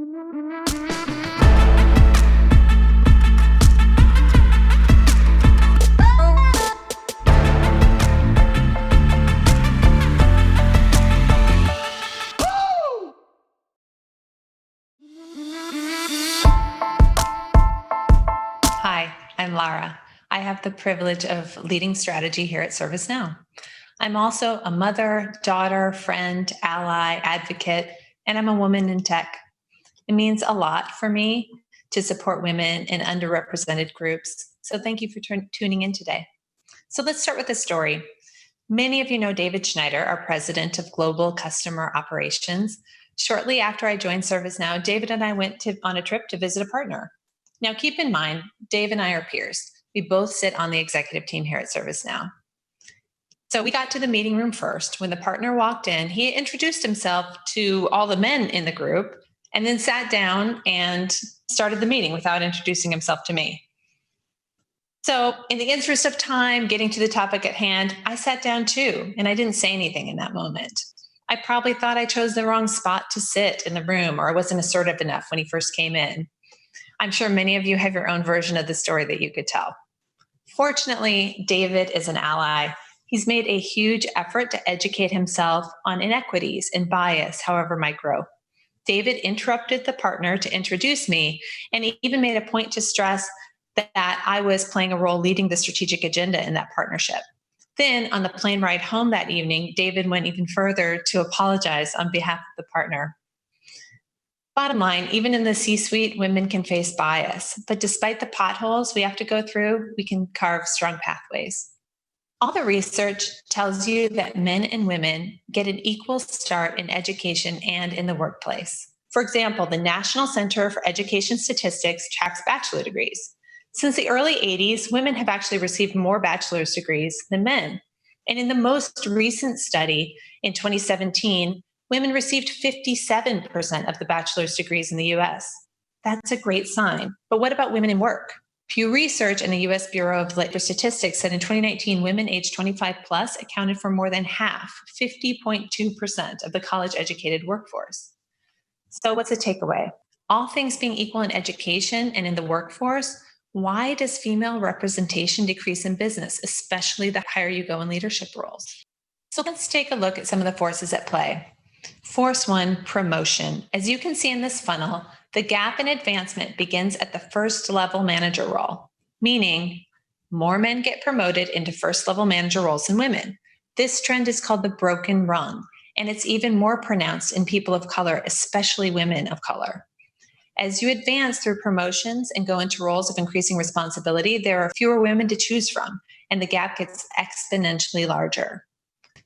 Hi, I'm Lara. I have the privilege of leading strategy here at ServiceNow. I'm also a mother, daughter, friend, ally, advocate, and I'm a woman in tech. It means a lot for me to support women in underrepresented groups. So thank you for tuning in today. So let's start with a story. Many of you know David Schneider, our president of global customer operations. Shortly after I joined ServiceNow, David and I went on a trip to visit a partner. Now, keep in mind, Dave and I are peers. We both sit on the executive team here at ServiceNow. So we got to the meeting room first. When the partner walked in, he introduced himself to all the men in the group and then sat down and started the meeting without introducing himself to me. So in the interest of time, getting to the topic at hand, I sat down too, and I didn't say anything in that moment. I probably thought I chose the wrong spot to sit in the room, or I wasn't assertive enough when he first came in. I'm sure many of you have your own version of the story that you could tell. Fortunately, David is an ally. He's made a huge effort to educate himself on inequities and bias, however might grow. David interrupted the partner to introduce me, and he even made a point to stress that I was playing a role leading the strategic agenda in that partnership. Then, on the plane ride home that evening, David went even further to apologize on behalf of the partner. Bottom line, even in the C-suite, women can face bias, but despite the potholes we have to go through, we can carve strong pathways. All the research tells you that men and women get an equal start in education and in the workplace. For example, the National Center for Education Statistics tracks bachelor degrees. Since the early 80s, women have actually received more bachelor's degrees than men. And in the most recent study in 2017, women received 57% of the bachelor's degrees in the US. That's a great sign. But what about women in work? Pew Research and the US Bureau of Labor Statistics said in 2019, women aged 25 plus accounted for more than half, 50.2% of the college-educated workforce. So what's the takeaway? All things being equal in education and in the workforce, why does female representation decrease in business, especially the higher you go in leadership roles? So let's take a look at some of the forces at play. Force one, promotion. As you can see in this funnel, the gap in advancement begins at the first level manager role, meaning more men get promoted into first level manager roles than women. This trend is called the broken rung, and it's even more pronounced in people of color, especially women of color. As you advance through promotions and go into roles of increasing responsibility, there are fewer women to choose from, and the gap gets exponentially larger.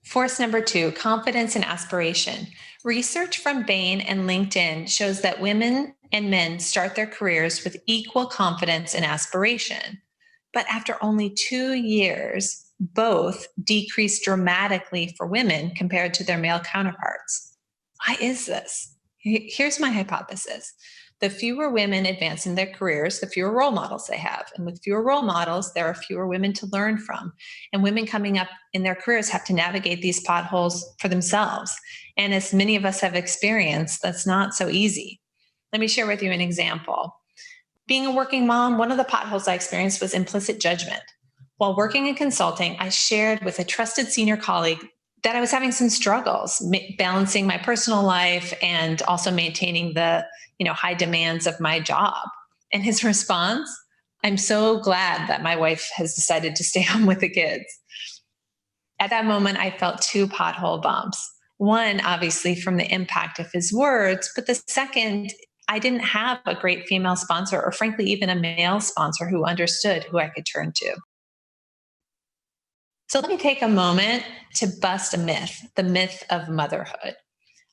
Force number two, confidence and aspiration. Research from Bain and LinkedIn shows that women and men start their careers with equal confidence and aspiration. But after only 2 years, both decrease dramatically for women compared to their male counterparts. Why is this? Here's my hypothesis. The fewer women advance in their careers, the fewer role models they have. And with fewer role models, there are fewer women to learn from. And women coming up in their careers have to navigate these potholes for themselves. And as many of us have experienced, that's not so easy. Let me share with you an example. Being a working mom, one of the potholes I experienced was implicit judgment. While working in consulting, I shared with a trusted senior colleague that I was having some struggles balancing my personal life and also maintaining the high demands of my job. And his response, I'm so glad that my wife has decided to stay home with the kids. At that moment, I felt 2 pothole bumps. One, obviously, from the impact of his words, but the second, I didn't have a great female sponsor, or frankly, even a male sponsor who understood who I could turn to. So let me take a moment to bust a myth, the myth of motherhood.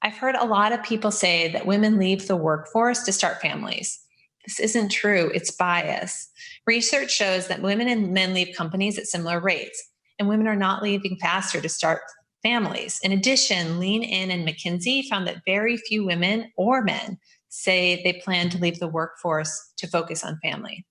I've heard a lot of people say that women leave the workforce to start families. This isn't true, it's bias. Research shows that women and men leave companies at similar rates, and women are not leaving faster to start families. In addition, Lean In and McKinsey found that very few women or men say they plan to leave the workforce to focus on family.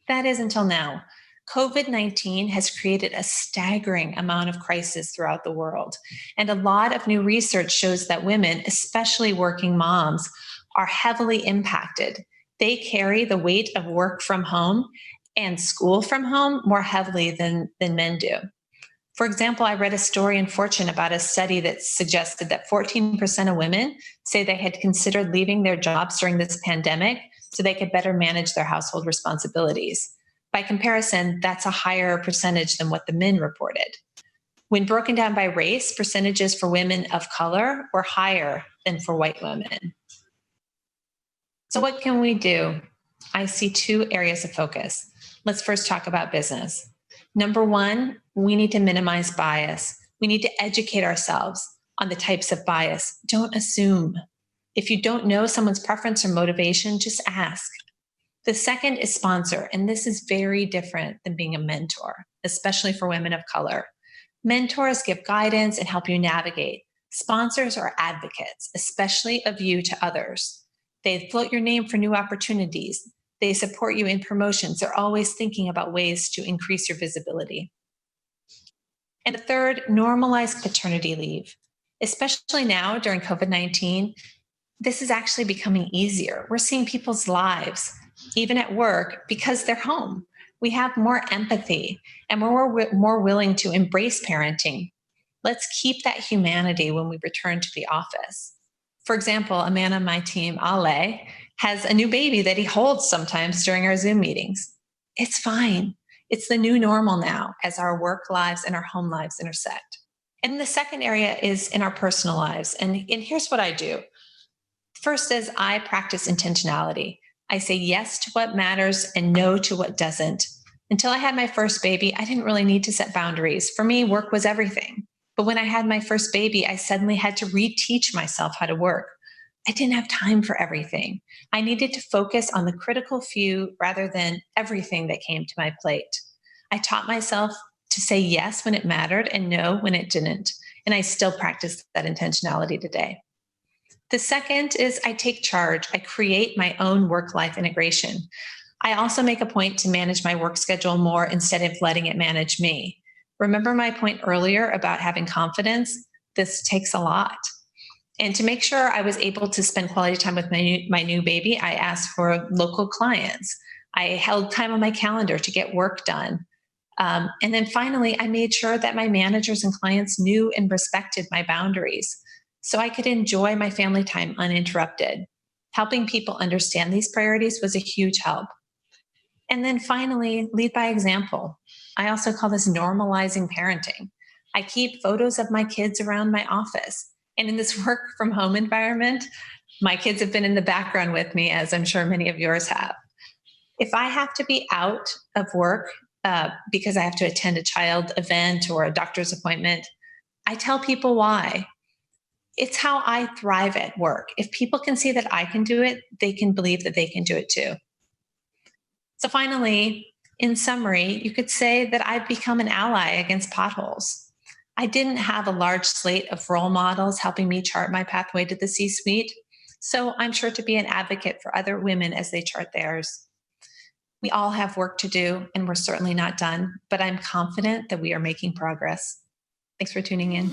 That is until now. COVID-19 has created a staggering amount of crisis throughout the world. And a lot of new research shows that women, especially working moms, are heavily impacted. They carry the weight of work from home and school from home more heavily than men do. For example, I read a story in Fortune about a study that suggested that 14% of women say they had considered leaving their jobs during this pandemic so they could better manage their household responsibilities. By comparison, that's a higher percentage than what the men reported. When broken down by race, percentages for women of color were higher than for white women. So, what can we do? I see two areas of focus. Let's first talk about business. Number one, we need to minimize bias. We need to educate ourselves on the types of bias. Don't assume. If you don't know someone's preference or motivation, just ask. The second is sponsor, and this is very different than being a mentor, especially for women of color. Mentors give guidance and help you navigate. Sponsors are advocates, especially of you to others. They float your name for new opportunities. They support you in promotions. They're always thinking about ways to increase your visibility. And the third, normalize paternity leave. Especially now during COVID-19, this is actually becoming easier. We're seeing people's lives, even at work, because they're home. We have more empathy and we're more willing to embrace parenting. Let's keep that humanity when we return to the office. For example, a man on my team, Ale, has a new baby that he holds sometimes during our Zoom meetings. It's fine. It's the new normal now as our work lives and our home lives intersect. And the second area is in our personal lives. And here's what I do. First is I practice intentionality. I say yes to what matters and no to what doesn't. Until I had my first baby, I didn't really need to set boundaries. For me, work was everything. But when I had my first baby, I suddenly had to reteach myself how to work. I didn't have time for everything. I needed to focus on the critical few rather than everything that came to my plate. I taught myself to say yes when it mattered and no when it didn't. And I still practice that intentionality today. The second is I take charge. I create my own work-life integration. I also make a point to manage my work schedule more instead of letting it manage me. Remember my point earlier about having confidence? This takes a lot. And to make sure I was able to spend quality time with my new baby, I asked for local clients. I held time on my calendar to get work done. And then finally, I made sure that my managers and clients knew and respected my boundaries so I could enjoy my family time uninterrupted. Helping people understand these priorities was a huge help. And then finally, lead by example. I also call this normalizing parenting. I keep photos of my kids around my office. And in this work from home environment, my kids have been in the background with me, as I'm sure many of yours have. If I have to be out of work because I have to attend a child event or a doctor's appointment, I tell people why. It's how I thrive at work. If people can see that I can do it, they can believe that they can do it too. So finally, in summary, you could say that I've become an ally against potholes. I didn't have a large slate of role models helping me chart my pathway to the C-suite, so I'm sure to be an advocate for other women as they chart theirs. We all have work to do, and we're certainly not done, but I'm confident that we are making progress. Thanks for tuning in.